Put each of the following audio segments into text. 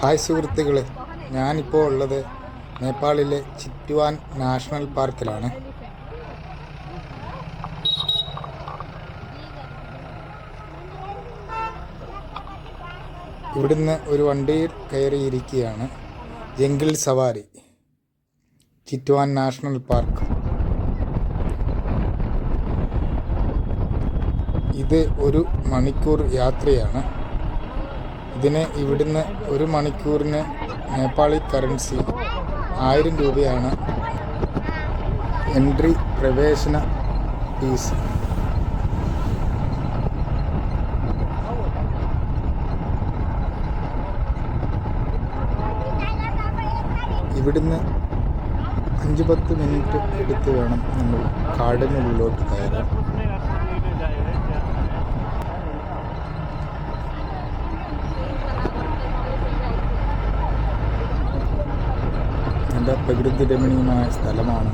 Hi സുഹൃത്തുക്കളെ, ഞാനിപ്പോൾ ഉള്ളത് നേപ്പാളിലെ ചിറ്റ്വാൻ നാഷണൽ പാർക്കിലാണ്. ഇവിടുന്ന് ഒരു വണ്ടിയിൽ കയറിയിരിക്കുകയാണ്. ജംഗിൾ സവാരി, ചിറ്റ്വാൻ നാഷണൽ പാർക്ക്. ഇത് 1 മണിക്കൂർ യാത്രയാണ്. ഇവിടുന്ന് 1 മണിക്കൂറിന് നേപ്പാളി കറൻസി 1000 രൂപയാണ് എൻട്രി പ്രവേശന ഫീസ്. ഇവിടുന്ന് 5-10 മിനിറ്റ് എടുത്ത് വേണം നമ്മൾ കാടിനുള്ളിലോട്ട് കയറാൻ. നല്ല പ്രകൃതി രമണീയമായ സ്ഥലമാണ്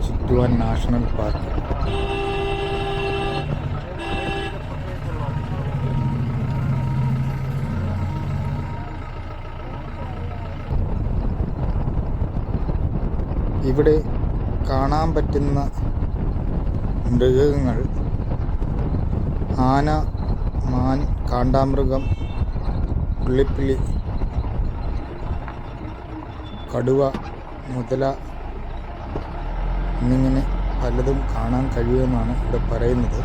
ചിറ്റ്വാൻ നാഷണൽ പാർക്ക്. ഇവിടെ കാണാൻ പറ്റുന്ന മൃഗങ്ങൾ ആന, മാൻ, കാണ്ടാമൃഗം, പുള്ളിപ്പുലി, കടുവ, മുതല എന്നിങ്ങനെ പലതും കാണാൻ കഴിയുമെന്നാണ് ഇവിടെ പറയുന്നത്.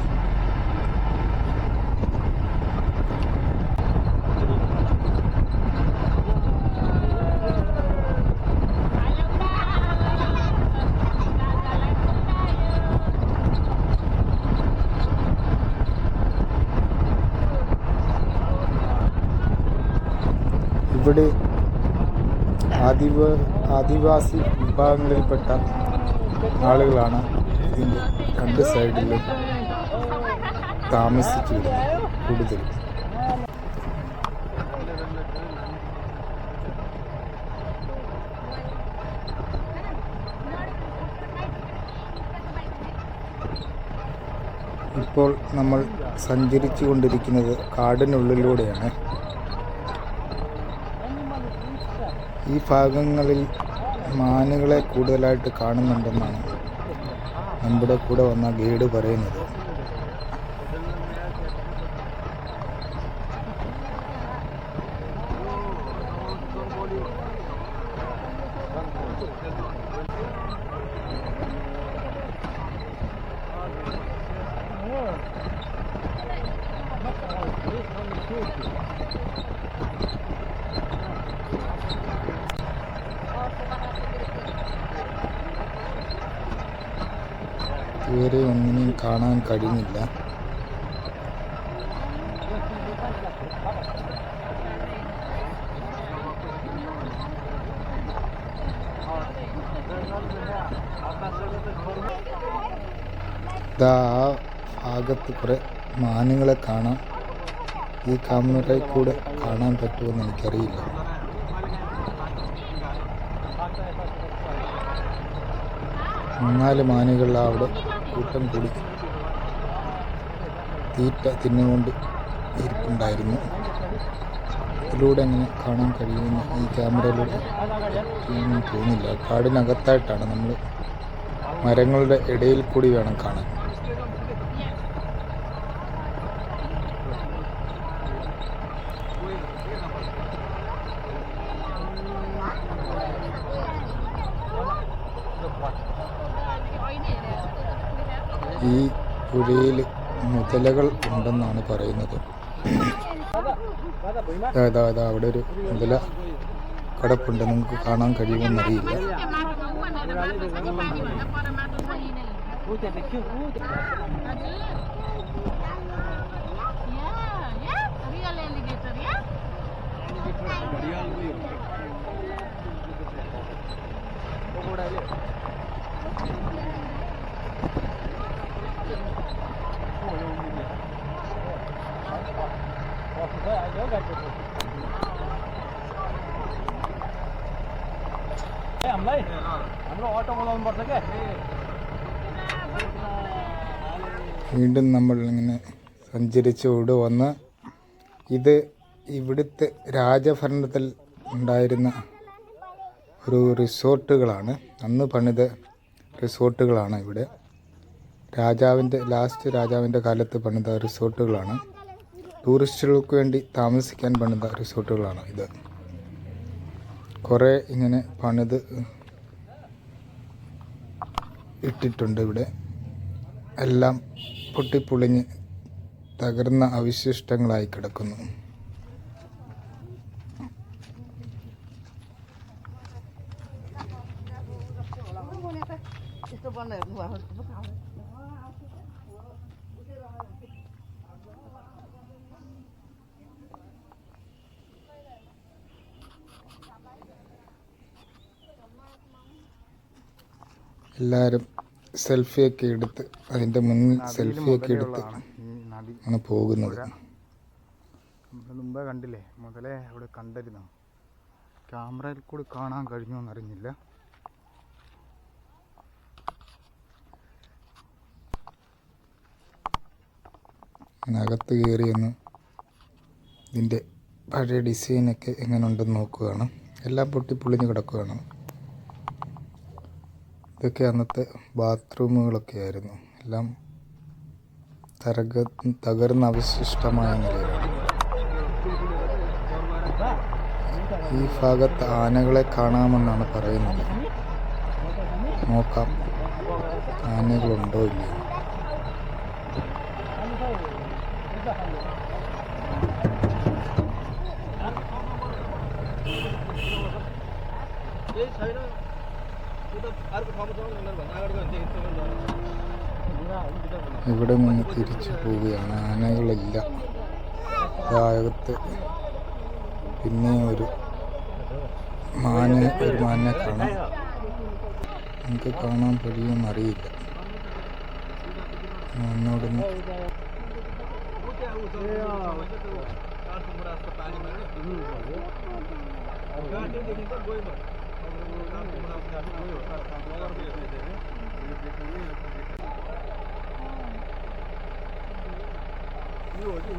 ഇവിടെ ആദിവാസി വിഭാഗങ്ങളിൽപ്പെട്ട ആളുകളാണ് ഇതിൻ്റെ 2 സൈഡിലും താമസിച്ചു വരുന്നത് കൂടുതൽ. ഇപ്പോൾ നമ്മൾ സഞ്ചരിച്ചു കൊണ്ടിരിക്കുന്നത് കാടിനുള്ളിലൂടെയാണ്. ഈ ഭാഗങ്ങളിൽ മാനുകളെ കൂടുതലായിട്ട് കാണുന്നുണ്ടെന്നാണ് നമ്മുടെ കൂടെ വന്ന ഗൈഡ് പറയുന്നത്. ഇതുവരെ ഒന്നിനെയും കാണാൻ കഴിഞ്ഞില്ല. ആ ഭാഗത്ത് കുറെ മാനുകളെ കാണാം. ഈ ക്യാമറയിൽ കൂടെ കാണാൻ പറ്റുമെന്ന് എനിക്കറിയില്ല. മൂന്നാല് മാനുകൾ അവിടെ കൂട്ടം കൂടി തീറ്റ തിന്നുകൊണ്ട് ഇരിപ്പുണ്ടായിരുന്നു. ഇതിലൂടെ എങ്ങനെ കാണാൻ കഴിയുമെന്ന് ഈ ക്യാമറയിലൂടെ തോന്നില്ല. കാടിനകത്തായിട്ടാണ്, നമ്മൾ മരങ്ങളുടെ ഇടയിൽ കൂടി വേണം കാണാൻ. ഈ പുഴയിൽ മുതലകൾ ഉണ്ടെന്നാണ് പറയുന്നത്. അവിടെ ഒരു മുതല കിടപ്പുണ്ട്. നിങ്ങൾക്ക് കാണാൻ കഴിയുമെന്നറിയില്ല. വീണ്ടും നമ്മൾ ഇങ്ങനെ സഞ്ചരിച്ച് ഇവിടെ വന്ന് ഇത് ഇവിടുത്തെ രാജഭരണത്തിൽ ഉണ്ടായിരുന്ന ഒരു റിസോർട്ടുകളാണ്, അന്ന് പണിത റിസോർട്ടുകളാണ് ഇവിടെ. രാജാവിൻ്റെ കാലത്ത് പണിത റിസോർട്ടുകളാണ്. ടൂറിസ്റ്റുകൾക്ക് വേണ്ടി താമസിക്കാൻ പണിത റിസോർട്ടുകളാണ് ഇത്. കുറേ ഇങ്ങനെ പണിത് ഇട്ടിട്ടുണ്ട് ഇവിടെ. എല്ലാം പൊട്ടിപ്പൊളിഞ്ഞ് തകർന്ന അവശിഷ്ടങ്ങളായി കിടക്കുന്നു. എല്ലാവരും സെൽഫിയൊക്കെ എടുത്ത് അതിൻ്റെ മുന്നിൽ സെൽഫിയൊക്കെ എടുത്ത് ആണ് പോകുന്നത്. മുമ്പേ കണ്ടില്ലേ, മുതലേ അവിടെ കണ്ടിരുന്നു. ക്യാമറയിൽ കൂടി കാണാൻ കഴിഞ്ഞോ എന്നറിഞ്ഞില്ല. അകത്ത് കയറിയൊന്ന് ഇതിൻ്റെ പഴയ ഡിസൈനൊക്കെ എങ്ങനെ ഉണ്ടെന്ന് നോക്കുകയാണ്. എല്ലാം പൊട്ടിപ്പൊളിഞ്ഞ് കിടക്കുകയാണ്. ഇതൊക്കെ അന്നത്തെ ബാത്റൂമുകളൊക്കെ ആയിരുന്നു. എല്ലാം തകർന്ന അവശിഷ്ടമായ നിലയിലാണ്. ഈ ഭാഗത്ത് ആനകളെ കാണാമെന്നാണ് പറയുന്നത്. നോക്കാം ആനകളുണ്ടോ ഇല്ലയോ. ഇവിടെ നിന്ന് തിരിച്ചു പോവുകയാണ്. ആനകളില്ല. അകത്ത് പിന്നെ ഒരു മാനിനെ കാണാം. നമുക്ക് കാണാൻ കഴിയുമെന്നറിയില്ല. എന്നോടൊന്ന്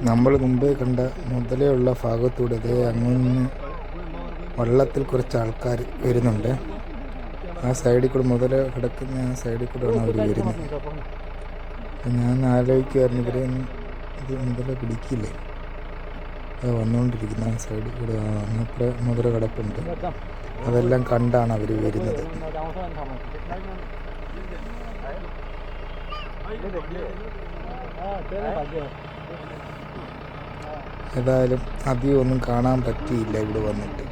നമ്മൾ മുമ്പേ കണ്ട മുതലെയുള്ള ഭാഗത്തൂടെ ഇതേ അങ്ങ് വള്ളത്തിൽ കുറച്ച് ആൾക്കാർ വരുന്നുണ്ട്. ആ സൈഡിൽ കൂടെ മുതല കിടക്കുന്ന ആ സൈഡിൽ കൂടെയാണ് അവർ വരുന്നത്. ഞാൻ ആലോചിക്കുമായിരുന്നു, ഇവരെ ഇത് മുതല പിടിക്കില്ലേ. അത് വന്നുകൊണ്ടിരിക്കുന്ന ആ സൈഡിൽ കൂടെ അങ്ങനത്തെ മുതല കിടപ്പുണ്ട്. അതെല്ലാം കണ്ടാണ് അവർ വരുന്നത്. ഏതായാലും അധികം ഒന്നും കാണാൻ പറ്റിയില്ല ഇവിടെ വന്നിട്ട്.